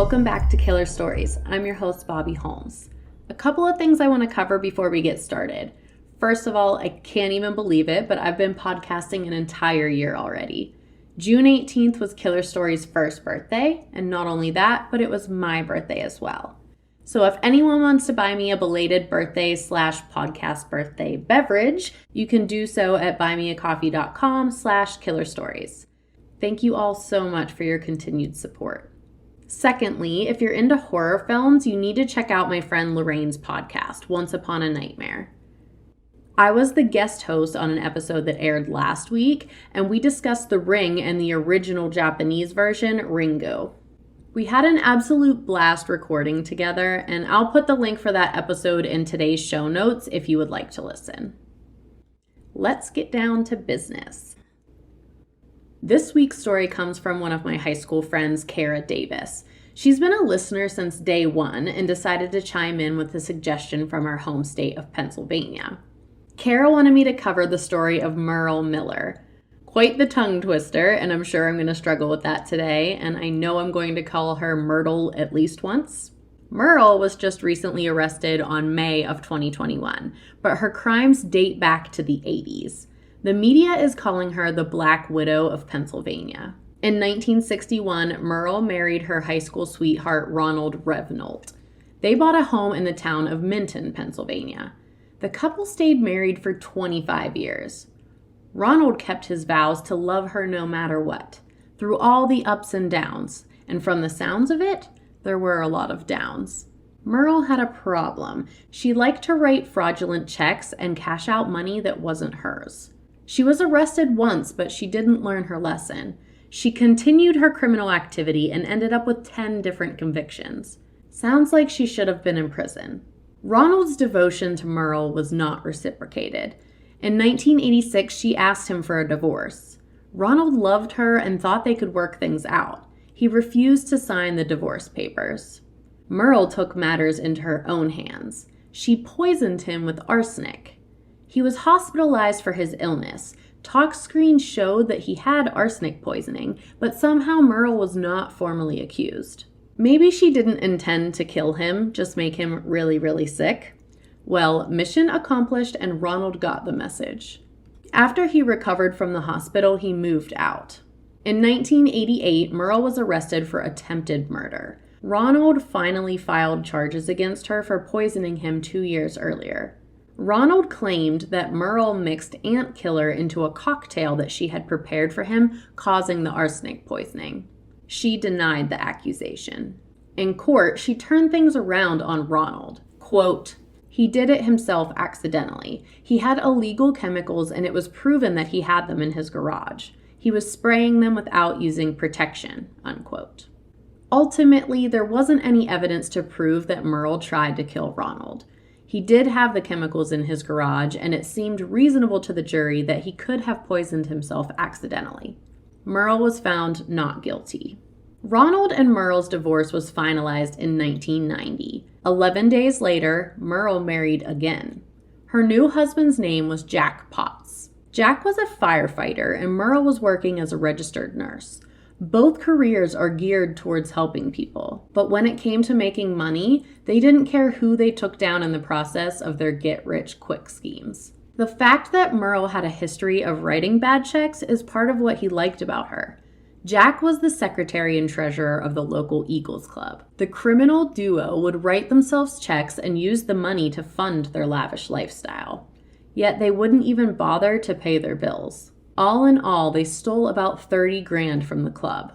Welcome back to Killer Stories. I'm your host, Bobby Holmes. A couple of things I want to cover before we get started. First of all, I can't even believe it, but I've been podcasting an entire year already. June 18th was Killer Stories' first birthday, and not only that, but it was my birthday as well. So if anyone wants to buy me a belated birthday/podcast birthday beverage, you can do so at buymeacoffee.com/killerstories. Thank you all so much for your continued support. Secondly, if you're into horror films, you need to check out my friend Lorraine's podcast, Once Upon a Nightmare. I was the guest host on an episode that aired last week, and we discussed The Ring and the original Japanese version, Ringo. We had an absolute blast recording together, and I'll put the link for that episode in today's show notes if you would like to listen. Let's get down to business. This week's story comes from one of my high school friends, Kara Davis. She's been a listener since day one and decided to chime in with a suggestion from our home state of Pennsylvania. Kara wanted me to cover the story of Merle Miller. Quite the tongue twister, and I'm sure I'm going to struggle with that today, and I know I'm going to call her Myrle at least once. Myrle was just recently arrested on May of 2021, but her crimes date back to the 80s. The media is calling her the Black Widow of Pennsylvania. In 1961, Myrle married her high school sweetheart, Ronald Revnolt. They bought a home in the town of Minton, Pennsylvania. The couple stayed married for 25 years. Ronald kept his vows to love her no matter what, through all the ups and downs, and from the sounds of it, there were a lot of downs. Myrle had a problem. She liked to write fraudulent checks and cash out money that wasn't hers. She was arrested once, but she didn't learn her lesson. She continued her criminal activity and ended up with 10 different convictions. Sounds like she should have been in prison. Ronald's devotion to Myrle was not reciprocated. In 1986, she asked him for a divorce. Ronald loved her and thought they could work things out. He refused to sign the divorce papers. Myrle took matters into her own hands. She poisoned him with arsenic. He was hospitalized for his illness. Talk screens showed that he had arsenic poisoning, but somehow Myrle was not formally accused. Maybe she didn't intend to kill him, just make him really, really sick. Well, mission accomplished, and Ronald got the message. After he recovered from the hospital, he moved out. In 1988, Myrle was arrested for attempted murder. Ronald finally filed charges against her for poisoning him 2 years earlier. Ronald claimed that Myrle mixed ant killer into a cocktail that she had prepared for him, causing the arsenic poisoning. She denied the accusation. In court, she turned things around on Ronald. Quote, "He did it himself accidentally. He had illegal chemicals and it was proven that he had them in his garage. He was spraying them without using protection," unquote. Ultimately, there wasn't any evidence to prove that Myrle tried to kill Ronald. He did have the chemicals in his garage, and it seemed reasonable to the jury that he could have poisoned himself accidentally. Myrle was found not guilty. Ronald and Myrle's divorce was finalized in 1990. 11 days later, Myrle married again. Her new husband's name was Jack Potts. Jack was a firefighter, and Myrle was working as a registered nurse. Both careers are geared towards helping people, but when it came to making money, they didn't care who they took down in the process of their get-rich-quick schemes. The fact that Myrle had a history of writing bad checks is part of what he liked about her. Jack was the secretary and treasurer of the local Eagles Club. The criminal duo would write themselves checks and use the money to fund their lavish lifestyle. Yet they wouldn't even bother to pay their bills. All in all, they stole about 30 grand from the club.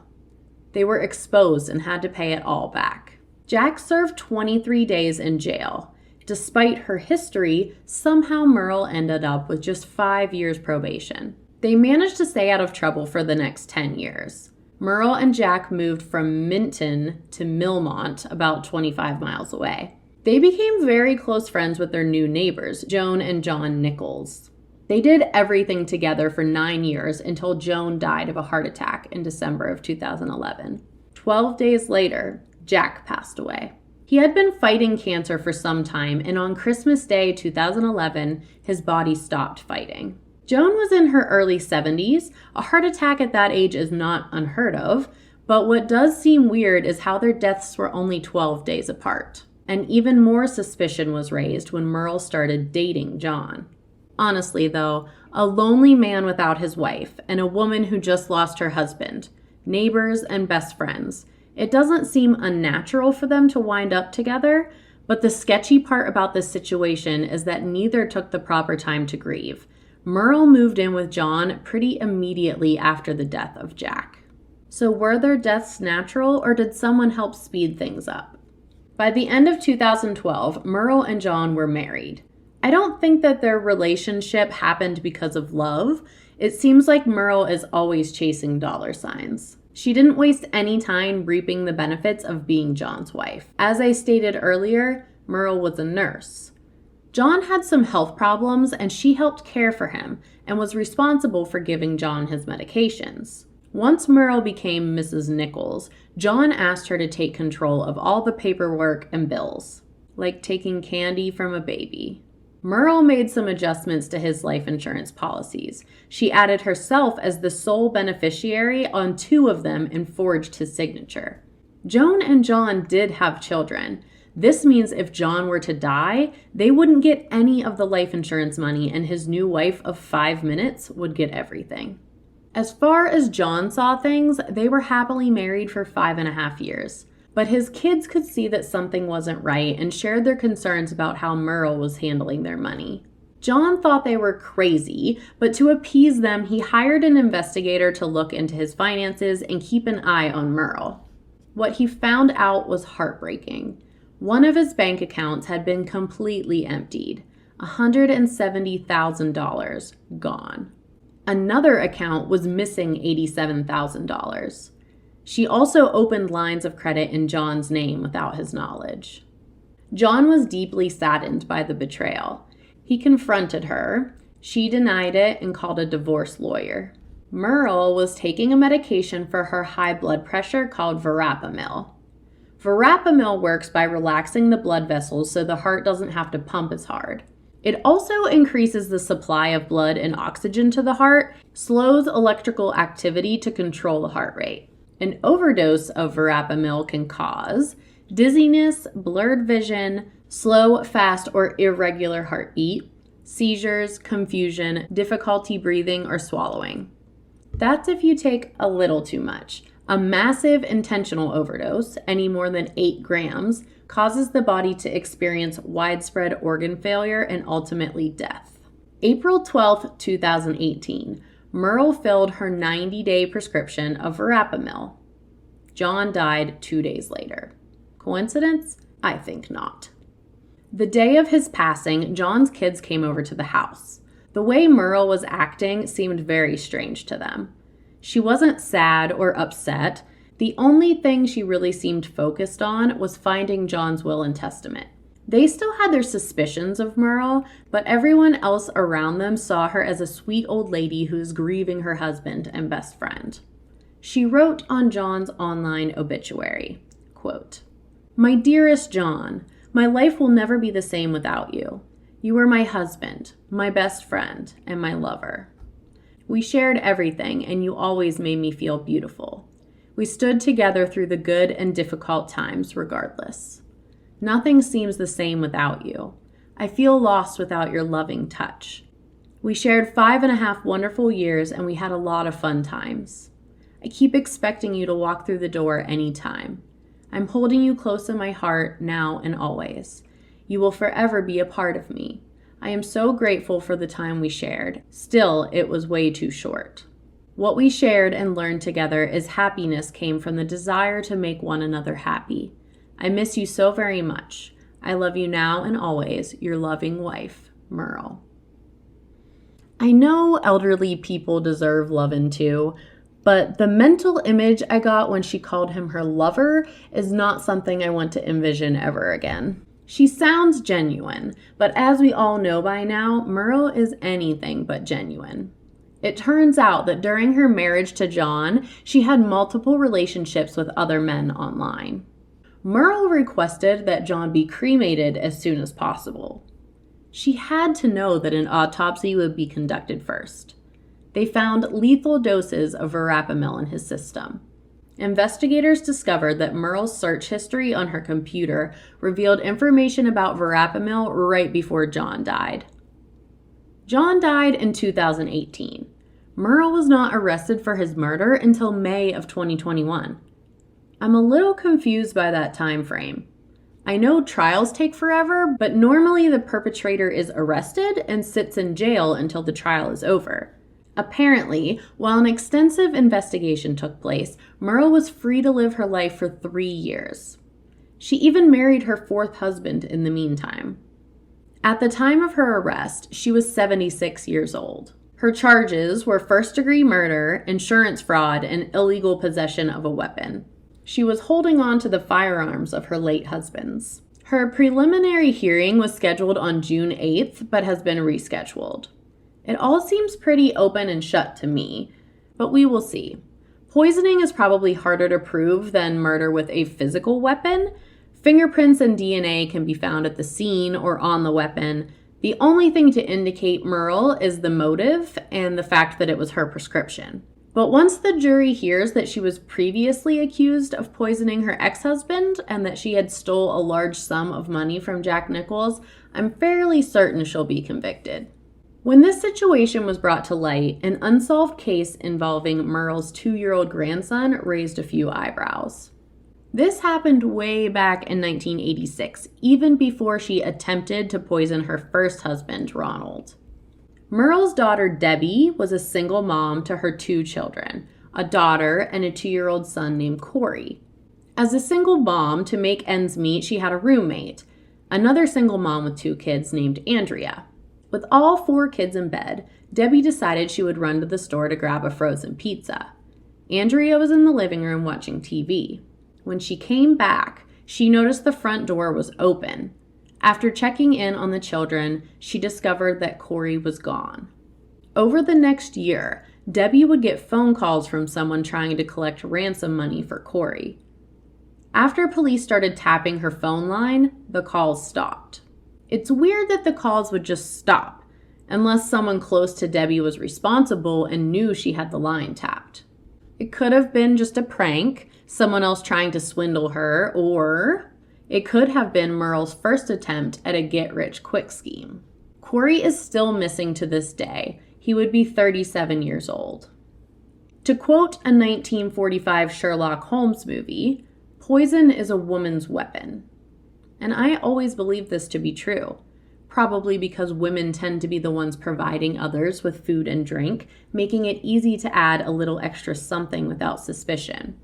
They were exposed and had to pay it all back. Jack served 23 days in jail. Despite her history, somehow Myrle ended up with just 5 years probation. They managed to stay out of trouble for the next 10 years. Myrle and Jack moved from Minton to Millmont, about 25 miles away. They became very close friends with their new neighbors, Joan and John Nichols. They did everything together for 9 years until Joan died of a heart attack in December of 2011. 12 days later, Jack passed away. He had been fighting cancer for some time, and on Christmas Day 2011, his body stopped fighting. Joan was in her early 70s. A heart attack at that age is not unheard of, But what does seem weird is how their deaths were only 12 days apart. And even more suspicion was raised when Merle started dating John. Honestly, though, a lonely man without his wife and a woman who just lost her husband, neighbors and best friends, it doesn't seem unnatural for them to wind up together, but the sketchy part about this situation is that neither took the proper time to grieve. Merle moved in with John pretty immediately after the death of Jack. So were their deaths natural, or did someone help speed things up? By the end of 2012, Myrle and John were married. I don't think that their relationship happened because of love. It seems like Myrle is always chasing dollar signs. She didn't waste any time reaping the benefits of being John's wife. As I stated earlier, Myrle was a nurse. John had some health problems, and she helped care for him and was responsible for giving John his medications. Once Myrle became Mrs. Nichols, John asked her to take control of all the paperwork and bills, like taking candy from a baby. Myrle made some adjustments to his life insurance policies. She added herself as the sole beneficiary on 2 of them and forged his signature. Joan and John did have children. This means if John were to die, they wouldn't get any of the life insurance money, and his new wife of 5 minutes would get everything. As far as John saw things, they were happily married for 5.5 years. But his kids could see that something wasn't right and shared their concerns about how Myrle was handling their money. John thought they were crazy, but to appease them, he hired an investigator to look into his finances and keep an eye on Myrle. What he found out was heartbreaking. One of his bank accounts had been completely emptied, $170,000 gone. Another account was missing $87,000. She also opened lines of credit in John's name without his knowledge. John was deeply saddened by the betrayal. He confronted her. She denied it and called a divorce lawyer. Myrle was taking a medication for her high blood pressure called verapamil. Verapamil works by relaxing the blood vessels so the heart doesn't have to pump as hard. It also increases the supply of blood and oxygen to the heart, slows electrical activity to control the heart rate. An overdose of verapamil can cause dizziness, blurred vision, slow, fast, or irregular heartbeat, seizures, confusion, difficulty breathing or swallowing. That's if you take a little too much. A massive intentional overdose, any more than 8 grams, causes the body to experience widespread organ failure and ultimately death. April 12, 2018, Myrle filled her 90-day prescription of verapamil. John died 2 days later. Coincidence? I think not. The day of his passing, John's kids came over to the house. The way Myrle was acting seemed very strange to them. She wasn't sad or upset. The only thing she really seemed focused on was finding John's will and testament. They still had their suspicions of Myrle, but everyone else around them saw her as a sweet old lady who's grieving her husband and best friend. She wrote on John's online obituary, quote, "My dearest John, my life will never be the same without you. You were my husband, my best friend, and my lover. We shared everything, and you always made me feel beautiful. We stood together through the good and difficult times regardless. Nothing seems the same without you. I feel lost without your loving touch. We shared 5.5 wonderful years, and we had a lot of fun times. I keep expecting you to walk through the door any time. I'm holding you close in my heart now and always. You will forever be a part of me. I am so grateful for the time we shared. Still, it was way too short. What we shared and learned together is happiness came from the desire to make one another happy. I miss you so very much. I love you now and always, your loving wife, Myrle." I know elderly people deserve lovin' too, but the mental image I got when she called him her lover is not something I want to envision ever again. She sounds genuine, but as we all know by now, Myrle is anything but genuine. It turns out that during her marriage to John, she had multiple relationships with other men online. Myrle requested that John be cremated as soon as possible. She had to know that an autopsy would be conducted first. They found lethal doses of verapamil in his system. Investigators discovered that Myrle's search history on her computer revealed information about verapamil right before John died. John died in 2018. Merle was not arrested for his murder until May of 2021. I'm a little confused by that time frame. I know trials take forever, but normally the perpetrator is arrested and sits in jail until the trial is over. Apparently, while an extensive investigation took place, Myrle was free to live her life for 3 years. She even married her 4th husband in the meantime. At the time of her arrest, she was 76 years old. Her charges were first-degree murder, insurance fraud, and illegal possession of a weapon. She was holding on to the firearms of her late husbands. Her preliminary hearing was scheduled on June 8th, but has been rescheduled. It all seems pretty open and shut to me, but we will see. Poisoning is probably harder to prove than murder with a physical weapon. Fingerprints and DNA can be found at the scene or on the weapon. The only thing to indicate Myrle is the motive and the fact that it was her prescription. But once the jury hears that she was previously accused of poisoning her ex-husband and that she had stole a large sum of money from Jack Nichols, I'm fairly certain she'll be convicted. When this situation was brought to light, an unsolved case involving Merle's 2-year-old grandson raised a few eyebrows. This happened way back in 1986, even before she attempted to poison her first husband, Ronald. Merle's daughter, Debbie, was a single mom to her 2 children, a daughter and a 2-year-old son named Corey. As a single mom, to make ends meet, she had a roommate, another single mom with 2 kids named Andrea. With all 4 kids in bed, Debbie decided she would run to the store to grab a frozen pizza. Andrea was in the living room watching TV. When she came back, she noticed the front door was open. After checking in on the children, she discovered that Corey was gone. Over the next year, Debbie would get phone calls from someone trying to collect ransom money for Corey. After police started tapping her phone line, the calls stopped. It's weird that the calls would just stop, unless someone close to Debbie was responsible and knew she had the line tapped. It could have been just a prank, someone else trying to swindle her, or it could have been Merle's first attempt at a get-rich-quick scheme. Corey is still missing to this day. He would be 37 years old. To quote a 1945 Sherlock Holmes movie, "Poison is a woman's weapon." And I always believed this to be true, probably because women tend to be the ones providing others with food and drink, making it easy to add a little extra something without suspicion.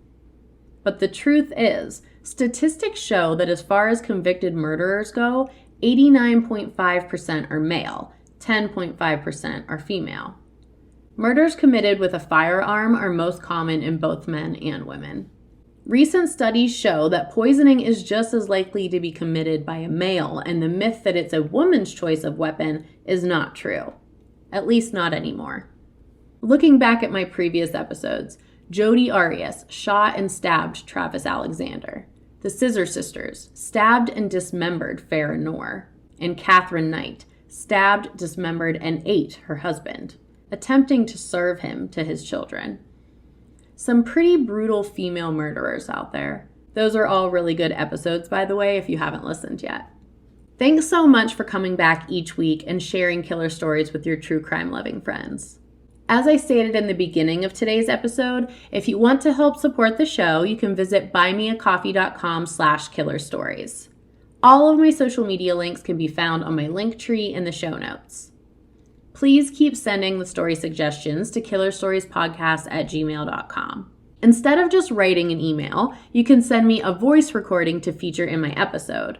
But the truth is, statistics show that as far as convicted murderers go, 89.5% are male, 10.5% are female. Murders committed with a firearm are most common in both men and women. Recent studies show that poisoning is just as likely to be committed by a male, and the myth that it's a woman's choice of weapon is not true. At least not anymore. Looking back at my previous episodes, Jodi Arias shot and stabbed Travis Alexander. The Scissor Sisters stabbed and dismembered Farrah Noor. And Catherine Knight stabbed, dismembered, and ate her husband, attempting to serve him to his children. Some pretty brutal female murderers out there. Those are all really good episodes, by the way, if you haven't listened yet. Thanks so much for coming back each week and sharing killer stories with your true crime-loving friends. As I stated in the beginning of today's episode, if you want to help support the show, you can visit buymeacoffee.com/killerstories. All of my social media links can be found on my link tree in the show notes. Please keep sending the story suggestions to killerstoriespodcast@gmail.com. Instead of just writing an email, you can send me a voice recording to feature in my episode.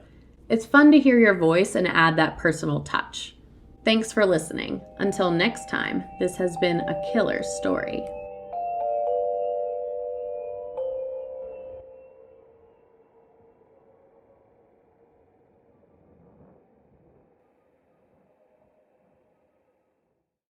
It's fun to hear your voice and add that personal touch. Thanks for listening. Until next time, this has been a killer story.